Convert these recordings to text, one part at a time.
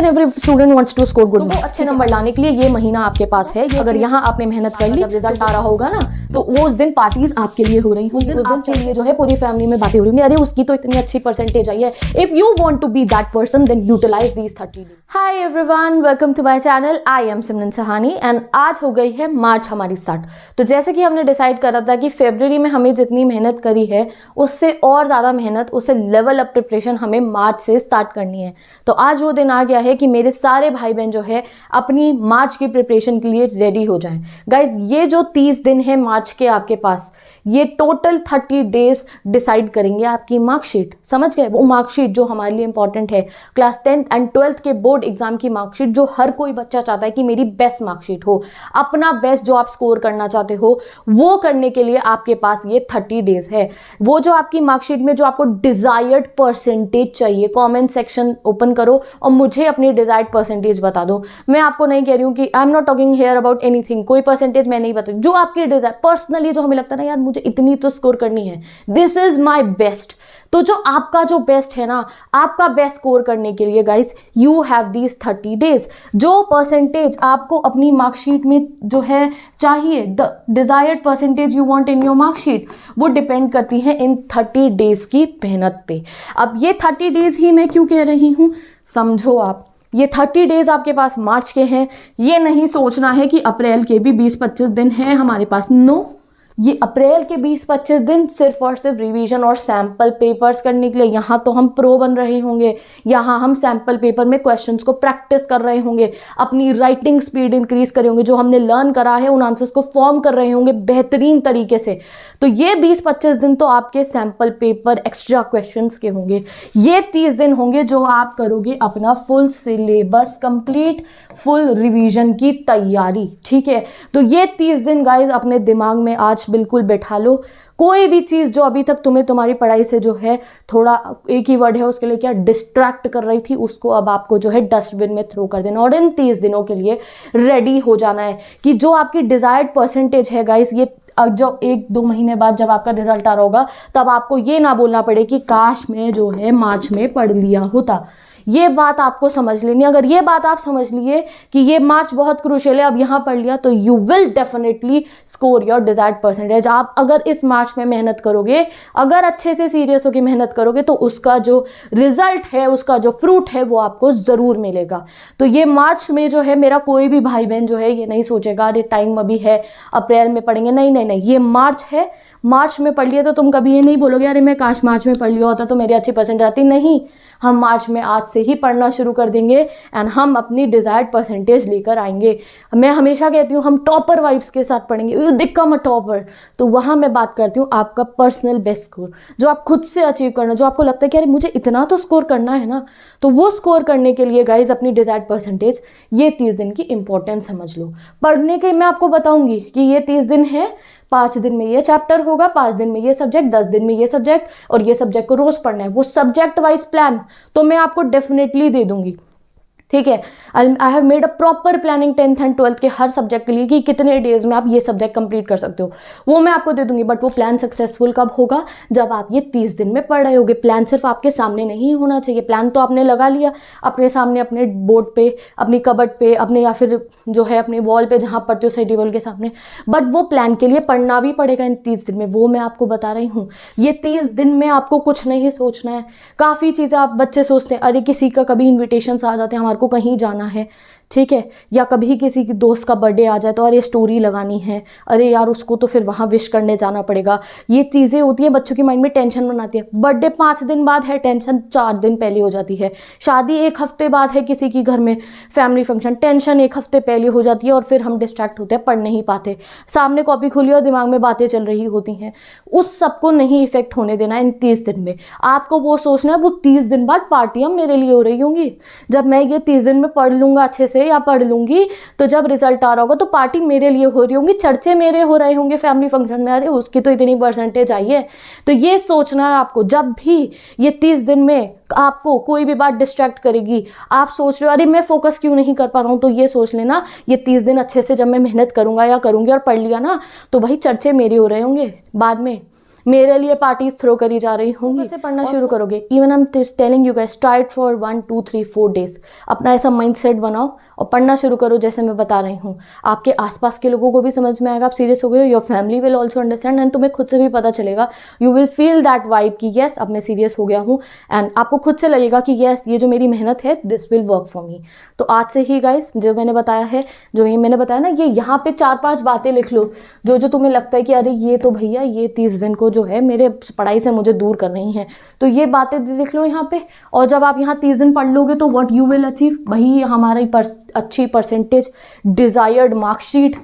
And every student wants to score good, तो अच्छे number लाने के लिए ये महीना आपके पास है। अगर यहाँ आपने मेहनत कर ली, रिजल्ट आ रहा होगा ना, तो वो उस दिन पार्टीज आपके लिए हो रही होंगी, उस दिन के लिए जो है पूरी फैमिली में बातें हो रही होंगी, अरे उसकी तो इतनी अच्छी परसेंटेज आई है। If you want to be that person, then utilize these 30 days. Hi everyone, welcome to my channel. I am Simran Sahani and आज हो गई है मार्च हमारी स्टार्ट। तो जैसे कि हमने डिसाइड करा था कि फरवरी में हमें जितनी मेहनत करी है उससे और ज़्यादा मेहनत, उससे लेवल अप प्रिपरेशन हमें मार्च से स्टार्ट करनी है। तो आज वो दिन आ गया है कि मेरे सारे भाई बहन जो है अपनी मार्च की प्रिपरेशन के लिए रेडी हो जाएं। गाइज, ये जो 30 दिन है मार्च के आपके पास, ये टोटल 30 डेज डिसाइड करेंगे आपकी मार्कशीट। समझ गए? वो मार्कशीट जो हमारे लिए इंपॉर्टेंट है, क्लास 10th एंड 12th के बोर्ड एग्जाम की मार्कशीट, जो हर कोई बच्चा चाहता है कि मेरी बेस्ट मार्कशीट हो, अपना बेस्ट जो आप स्कोर करना चाहते हो वो करने के लिए आपके पास ये 30 डेज है। वो जो आपकी मार्कशीट में जो आपको डिजायर्ड परसेंटेज चाहिए, कॉमेंट सेक्शन ओपन करो और मुझे अपनी डिजायर्ड परसेंटेज बता दो। मैं आपको नहीं कह रही हूँ कि I am not talking here about anything, कोई परसेंटेज मैं नहीं बता, जो आपकी डिजायर पर्सनली जो हमें लगता है ना, यार मुझे इतनी तो स्कोर करनी है, दिस इज माई बेस्ट। तो जो आपका जो बेस्ट है ना, आपका बेस्ट स्कोर करने के लिए guys you have these 30 days. जो परसेंटेज आपको अपनी मार्कशीट में जो है चाहिए, the desired percentage you want in your marksheet, वो डिपेंड करती है इन 30 डेज की मेहनत पे। अब ये 30 डेज ही मैं क्यों कह रही हूँ, समझो आप। ये 30 डेज आपके पास मार्च के हैं। ये नहीं सोचना है कि अप्रैल के भी 20-25 दिन हैं हमारे पास। नो, ये अप्रैल के 20-25 दिन सिर्फ और सिर्फ रिवीजन और सैम्पल पेपर्स करने के लिए। यहाँ तो हम प्रो बन रहे होंगे, यहाँ हम सैम्पल पेपर में क्वेश्चंस को प्रैक्टिस कर रहे होंगे, अपनी राइटिंग स्पीड इंक्रीज कर रहे होंगे, जो हमने लर्न करा है उन आंसर्स को फॉर्म कर रहे होंगे बेहतरीन तरीके से। तो ये 20-25 दिन तो आपके सैम्पल पेपर एक्स्ट्रा क्वेश्चंस के होंगे। ये 30 दिन होंगे जो आप करोगे अपना full syllabus complete, full revision की तैयारी। ठीक है, तो ये 30 दिन गाइज अपने दिमाग में आज बिल्कुल बैठा लो। कोई भी चीज़ जो अभी तक तुम्हें तुम्हारी पढ़ाई से जो है थोड़ा, एक ही वर्ड है उसके लिए, क्या, डिस्ट्रैक्ट कर रही थी, उसको अब आपको जो है डस्टबिन में थ्रो कर देना और इन 30 दिनों के लिए रेडी हो जाना है कि जो आपकी डिजायर्ड परसेंटेज है गाइस, ये जो 1-2 महीने बाद जब आपका रिजल्ट आ रहा होगा तब आपको ये ना बोलना पड़े कि काश मैं जो है मार्च में पढ़ लिया होता। ये बात आपको समझ लेनी। अगर ये बात आप समझ लिए कि ये मार्च बहुत क्रूशियल है, अब यहाँ पढ़ लिया, तो you will definitely score your desired percentage. आप अगर इस मार्च में मेहनत करोगे, अगर अच्छे से सीरियस होकर मेहनत करोगे, तो उसका जो रिजल्ट है, उसका जो फ्रूट है, वो आपको ज़रूर मिलेगा। तो ये मार्च में जो है मेरा कोई भी भाई बहन जो है ये नहीं सोचेगा अरे टाइम अभी है, अप्रैल में पढ़ेंगे। नहीं नहीं नहीं, ये मार्च है, मार्च में पढ़ लिया तो तुम कभी ये नहीं बोलोगे अरे मैं काश मार्च में पढ़ लिया होता तो मेरी अच्छी परसेंटेज आती। नहीं, हम मार्च में आज से ही पढ़ना शुरू कर देंगे एंड हम अपनी डिजायर्ड परसेंटेज लेकर आएंगे। मैं हमेशा कहती हूँ हम टॉपर वाइब्स के साथ पढ़ेंगे, बिकम अ टॉपर। तो वहाँ मैं बात करती हूँ आपका पर्सनल बेस्ट स्कोर, जो आप खुद से अचीव करना, जो आपको लगता है कि अरे मुझे इतना तो स्कोर करना है ना, तो वो स्कोर करने के लिए गाइज अपनी डिजायर्ड परसेंटेज, ये 30 दिन की इंपॉर्टेंस समझ लो। पढ़ने के मैं आपको बताऊंगी कि ये 30 दिन है, 5 दिन में ये चैप्टर होगा, 5 दिन में ये सब्जेक्ट, 10 दिन में ये सब्जेक्ट, और ये सब्जेक्ट को रोज पढ़ना है। वो सब्जेक्ट वाइज प्लान तो मैं आपको डेफिनेटली दे दूंगी। ठीक है, I have made a proper planning 10th and 12th के हर सब्जेक्ट के लिए कि कितने डेज में आप ये सब्जेक्ट कंप्लीट कर सकते हो, वो मैं आपको दे दूंगी। बट वो प्लान सक्सेसफुल कब होगा, जब आप ये 30 दिन में पढ़ रहे होगे। प्लान सिर्फ आपके सामने नहीं होना चाहिए, प्लान तो आपने लगा लिया अपने सामने, अपने बोर्ड पे, अपनी कबर्ड पे, अपने या फिर जो है अपने वॉल पे जहाँ पढ़ते हो, सही टेबल के सामने, बट वो प्लान के लिए पढ़ना भी पड़ेगा इन 30 दिन में। वो मैं आपको बता रही हूँ, ये 30 दिन में आपको कुछ नहीं सोचना है। काफ़ी चीज़ें आप बच्चे सोचते हैं, अरे किसी का कभी इन्विटेशन आ जाते हैं, हमारे को कहीं जाना है, ठीक है, या कभी किसी की दोस्त का बर्थडे आ जाए तो अरे स्टोरी लगानी है, अरे यार उसको तो फिर वहाँ विश करने जाना पड़ेगा। ये चीज़ें होती हैं, बच्चों की माइंड में टेंशन बनाती है। बर्थडे 5 दिन बाद है, टेंशन 4 दिन पहले हो जाती है। शादी 1 हफ्ते बाद है किसी की घर में, फैमिली फंक्शन, टेंशन 1 हफ्ते पहले हो जाती है और फिर हम डिस्ट्रैक्ट होते हैं, पढ़ नहीं पाते। सामने कॉपी खुली और दिमाग में बातें चल रही होती हैं। उस सबको नहीं इफेक्ट होने देना इन 30 दिन में। आपको वो सोचना है वो 30 दिन बाद पार्टियाँ मेरे लिए हो रही होंगी। जब मैं ये 30 दिन में पढ़ लूँगा अच्छे से या पढ़ लूंगी, तो जब रिजल्ट आ रहा होगा तो पार्टी मेरे लिए हो रही होंगी, चर्चे मेरे हो रहे होंगे फैमिली फंक्शन में, अरे उसकी तो इतनी परसेंटेज आई है। तो ये सोचना है आपको। जब भी ये 30 दिन में आपको कोई भी बात डिस्ट्रैक्ट करेगी, आप सोच रहे हो अरे मैं फोकस क्यों नहीं कर पा रहा हूँ, तो ये सोच लेना ये 30 दिन अच्छे से जब मैं मेहनत करूंगा या करूंगी और पढ़ लिया ना, तो भाई चर्चे मेरे हो रहे होंगे बाद में। मेरे लिए पार्टीज थ्रो करी जा रही होंगी, से पढ़ना शुरू करोगे। Even I am telling you guys, try it for 1 2 3 4 days. अपना ऐसा माइंडसेट बनाओ और पढ़ना शुरू करो जैसे मैं बता रही हूँ। आपके आसपास के लोगों को भी समझ में आएगा आप सीरियस हो गए हो, your family will also understand, and तुम्हें खुद से भी पता चलेगा, you will feel that vibe कि येस अब मैं सीरियस हो गया हूँ, एंड आपको खुद से लगेगा कि येस ये जो मेरी मेहनत है this will work for me. तो आज से ही गाइस जो मैंने बताया है, जो ये मैंने बताया ना, ये यहाँ पे 4-5 बातें लिख लो जो जो तुम्हें लगता है कि अरे ये तो भैया ये 30 दिन को जो है मेरे पढ़ाई से मुझे दूर कर रही हैं, तो ये बातें लिख लो यहाँ पे। और जब आप यहाँ 30 दिन पढ़ लोगे तो व्हाट यू विल अचीव, वही हमारी अच्छी परसेंटेज, डिजायर्ड मार्कशीट,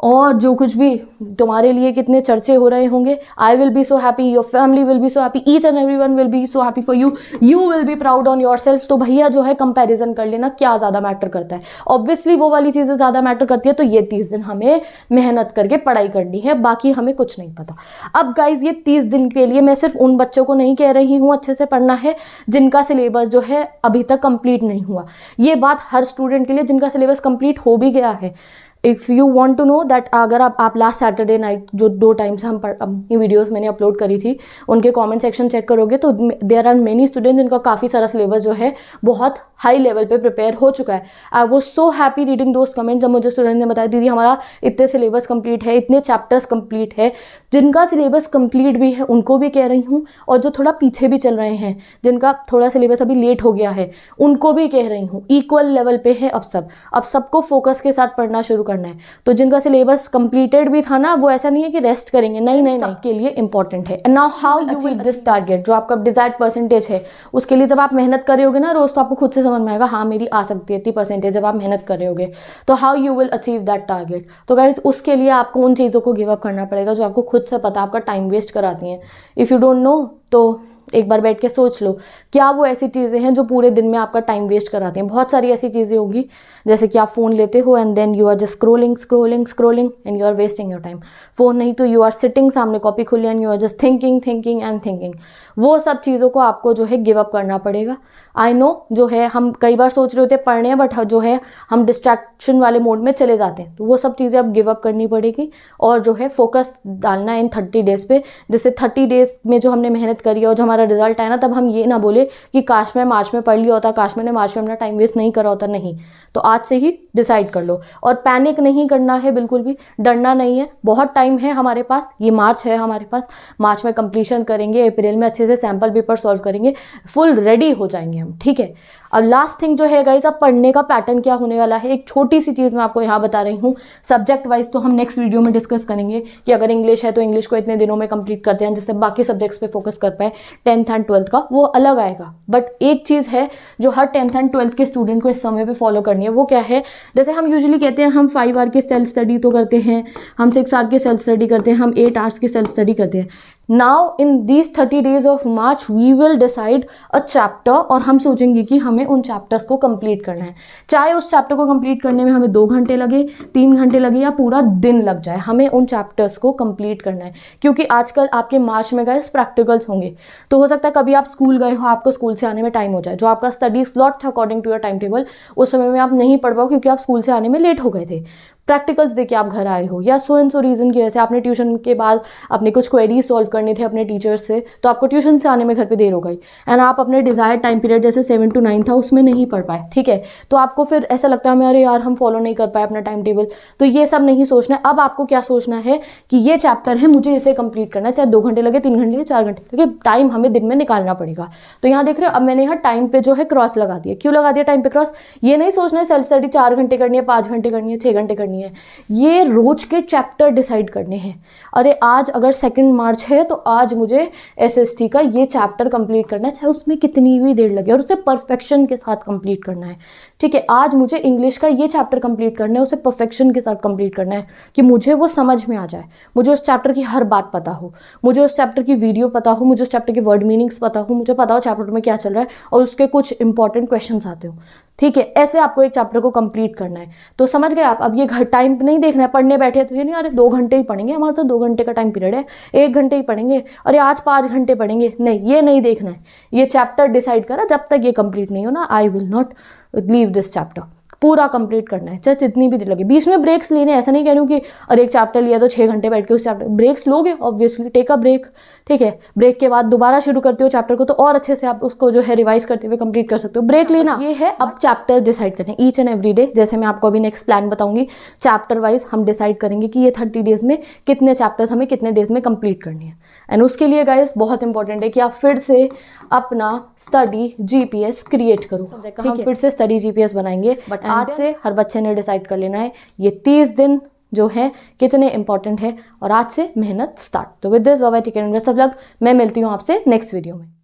और जो कुछ भी तुम्हारे लिए कितने चर्चे हो रहे होंगे। I will be so happy, your family will be so happy, each and everyone will be so happy for you, you will be proud on your self. तो भैया जो है कंपैरिजन कर लेना, क्या ज़्यादा मैटर करता है, ऑब्वियसली वो वाली चीज़ें ज़्यादा मैटर करती है। तो ये 30 दिन हमें मेहनत करके पढ़ाई करनी है, बाकी हमें कुछ नहीं पता। अब गाइज ये 30 दिन के लिए मैं सिर्फ उन बच्चों को नहीं कह रही हूँ अच्छे से पढ़ना है जिनका सिलेबस जो है अभी तक कंप्लीट नहीं हुआ। ये बात हर स्टूडेंट के लिए जिनका सिलेबस कंप्लीट हो भी गया है। If you want to know that, अगर आप लास्ट सैटरडे नाइट जो 2 टाइम्स ये वीडियोस मैंने अपलोड करी थी उनके कमेंट सेक्शन चेक करोगे तो देयर आर मेनी स्टूडेंट जिनका काफ़ी सारा सिलेबस जो है बहुत हाई लेवल पे प्रिपेयर हो चुका है। I was so happy reading those comment जब मुझे स्टूडेंट ने बताया दीदी हमारा इतने सिलेबस कंप्लीट है, इतने चैप्टर्स कंप्लीट है। जिनका सिलेबस कंप्लीट भी है उनको भी कह रही हूँ, और जो थोड़ा पीछे भी चल रहे हैं, जिनका थोड़ा सिलेबस अभी लेट हो गया है, उनको भी कह रही हूँ इक्वल लेवल पे है अब सबको फोकस के साथ पढ़ना शुरू करना है। तो जिनका सिलेबस कंप्लीटेड भी था ना, वो ऐसा नहीं है कि रेस्ट करेंगे, नहीं, सबके लिए इंपॉर्टेंट है। Now how you achieve this target, जो आपका डिजायर्ड परसेंटेज है, उसके लिए जब आप मेहनत कर रहे होगे ना रोज, तो आपको खुद से समझ में आएगा हाँ मेरी आ सकती है इतनी परसेंटेज, जब आप मेहनत कर रहे होगे। तो how you will achieve that target, तो गाइज उसके लिए आपको उन चीज़ों को गिव अप करना पड़ेगा जो आपको खुद से पता आपका टाइम वेस्ट कराती हैं। इफ़ यू डोंट नो तो एक बार बैठ के सोच लो क्या वो ऐसी चीज़ें हैं जो पूरे दिन में आपका टाइम वेस्ट कराती हैं। बहुत सारी ऐसी चीज़ें होंगी जैसे कि आप फ़ोन लेते हो and then you are just scrolling and you are wasting your time. Phone नहीं तो यू आर सिटिंग, सामने कॉपी खुली and you are just thinking. वो सब चीज़ों को आपको जो है गिव अप करना पड़ेगा। आई नो जो है हम कई बार सोच रहे होते हैं पढ़ने हैं, बट जो है हम डिस्ट्रैक्शन वाले मोड में चले जाते हैं, तो वो सब चीज़ें अब गिव अप करनी पड़ेगी और जो है फोकस डालना है इन 30 डेज़ पे। जैसे 30 डेज़ में जो हमने मेहनत करी और जो हमारा रिजल्ट आया ना, तब हम ये ना बोले कि काश मैं मार्च में पढ़ लिया होता, काश मैंने मार्च में अपना टाइम वेस्ट नहीं करा होता। नहीं, तो आज से ही डिसाइड कर लो। और पैनिक नहीं करना है, बिल्कुल भी डरना नहीं है, बहुत टाइम है हमारे पास। ये मार्च है हमारे पास, मार्च में कंप्लीशन करेंगे, अप्रैल में अच्छे से सैम्पल पेपर सॉल्व करेंगे, फुल रेडी हो जाएंगे हम, ठीक है। अब लास्ट थिंग जो है गाइज, अब पढ़ने का पैटर्न क्या होने वाला है, एक छोटी सी चीज़ मैं आपको यहाँ बता रही हूँ। सब्जेक्ट वाइज तो हम नेक्स्ट वीडियो में डिस्कस करेंगे कि अगर इंग्लिश है तो इंग्लिश को इतने दिनों में कंप्लीट करते हैं जिससे बाकी सब्जेक्ट्स पे फोकस कर पाए। 10th एंड 12th का वो अलग आएगा, बट एक चीज़ है जो हर 10th एंड 12th के स्टूडेंट को इस समय पे फॉलो करनी है। वो क्या है, जैसे हम यूजुअली कहते हैं हम 5 आवर की सेल्फ स्टडी तो करते हैं, हम 6 आवर की सेल्फ स्टडी करते हैं, हम 8 आवर्स की सेल्फ स्टडी करते हैं। Now in these 30 days of March we will decide a chapter, और हम सोचेंगे कि हमें उन चैप्टर्स को कंप्लीट करना है। चाहे उस चैप्टर को कंप्लीट करने में हमें 2 घंटे लगे, 3 घंटे लगे या पूरा दिन लग जाए, हमें उन चैप्टर्स को कंप्लीट करना है। क्योंकि आजकल आपके मार्च में गाइस प्रैक्टिकल्स होंगे, तो हो सकता है कभी आप स्कूल गए हो, आपको स्कूल से आने में टाइम हो जाए, जो आपका स्टडी स्लॉट था according to your time table, उस समय में आप नहीं पढ़ पाओ क्योंकि आप स्कूल से आने में लेट हो गए थे, प्रैक्टिकल्स देके आप घर आए हो, या सो एंड सो रीज़न की वजह से आपने ट्यूशन के बाद अपने कुछ क्वेरीज सॉल्व करने थे अपने टीचर्स से, तो आपको ट्यूशन से आने में घर पे देर हो गई, एंड आप अपने डिज़ायर्ड टाइम पीरियड जैसे 7 to 9 था उसमें नहीं पढ़ पाए, ठीक है। तो आपको फिर ऐसा लगता है हमें अरे यार हम फॉलो नहीं कर पाए अपना टाइम टेबल। तो ये सब नहीं सोचना है। अब आपको क्या सोचना है कि ये चैप्टर है, मुझे इसे कंप्लीट करना है, चाहे 2 घंटे लगे, 3 घंटे लगे, 4 घंटे लगे, टाइम हमें दिन में निकालना पड़ेगा। तो यहाँ देख रहे हो, अब मैंने यहाँ टाइम पे जो है क्रॉस लगा दिया। क्यों लगा दिया टाइम पे क्रॉस? ये नहीं सोचना है सेल्फ स्टडी 4 घंटे करनी है, 5 घंटे करनी है, 6 घंटे करनी है, ये रोज के चैप्टर डिसाइड करने हैं। अरे आज अगर 2 मार्च है तो आज मुझे एसएसटी का ये चैप्टर कंप्लीट करना है, चाहे उसमें कितनी भी देर लगे, और उसे परफेक्शन के साथ कंप्लीट करना है, ठीक है। आज मुझे इंग्लिश का ये चैप्टर कंप्लीट करना है, उसे परफेक्शन के साथ कंप्लीट करना है कि मुझे वो समझ में आ जाए, मुझे उस चैप्टर की हर बात पता हो, मुझे उस चैप्टर की वीडियो पता हो, मुझे उस चैप्टर के वर्ड मीनिंग्स पता हो, मुझे पता हो चैप्टर में क्या चल रहा है और उसके कुछ इंपॉर्टेंट क्वेश्चंस आते हो, ठीक है। ऐसे आपको एक चैप्टर को कंप्लीट करना है। तो समझ गए आप? अब ये घर टाइम नहीं देखना है, पढ़ने बैठे तो ये नहीं अरे 2 घंटे ही पढ़ेंगे, हमारा तो 2 घंटे का टाइम पीरियड है, 1 घंटे ही पढ़ेंगे, अरे आज 5 घंटे पढ़ेंगे, नहीं, ये नहीं देखना है। ये चैप्टर डिसाइड करा, जब तक ये कंप्लीट नहीं हो ना, I will not leave this chapter. पूरा कंप्लीट करना है, चाहे जितनी भी देर लगे। बीच में ब्रेक्स लेने, ऐसा नहीं कह रही हूँ कि अरे एक चैप्टर लिया तो 6 घंटे बैठ के उस चैप्टर, ब्रेक्स लोगे ऑब्वियसली, टेक अ ब्रेक, ठीक है। ब्रेक के बाद दोबारा शुरू करते हो चैप्टर को तो और अच्छे से आप उसको जो है रिवाइज करते हुए कंप्लीट कर सकते हो। ब्रेक लेना ये है, अब चैप्टर्स डिसाइड करने ईच एंड एवरी डे, जैसे मैं आपको अभी नेक्स्ट प्लान बताऊंगी, चैप्टर वाइज हम डिसाइड करेंगे कि ये 30 डेज में कितने चैप्टर्स हमें कितने डेज में कंप्लीट करनी है। एंड उसके लिए गाइस बहुत इंपॉर्टेंट है कि आप फिर से अपना स्टडी जीपीएस क्रिएट करो, हम फिर से स्टडी जीपीएस बनाएंगे। बट आज से हर बच्चे ने डिसाइड कर लेना है ये 30 दिन जो है कितने इंपॉर्टेंट है, और आज से मेहनत स्टार्ट। तो with this bye bye, take care, best of luck. मैं मिलती हूँ आपसे नेक्स्ट वीडियो में।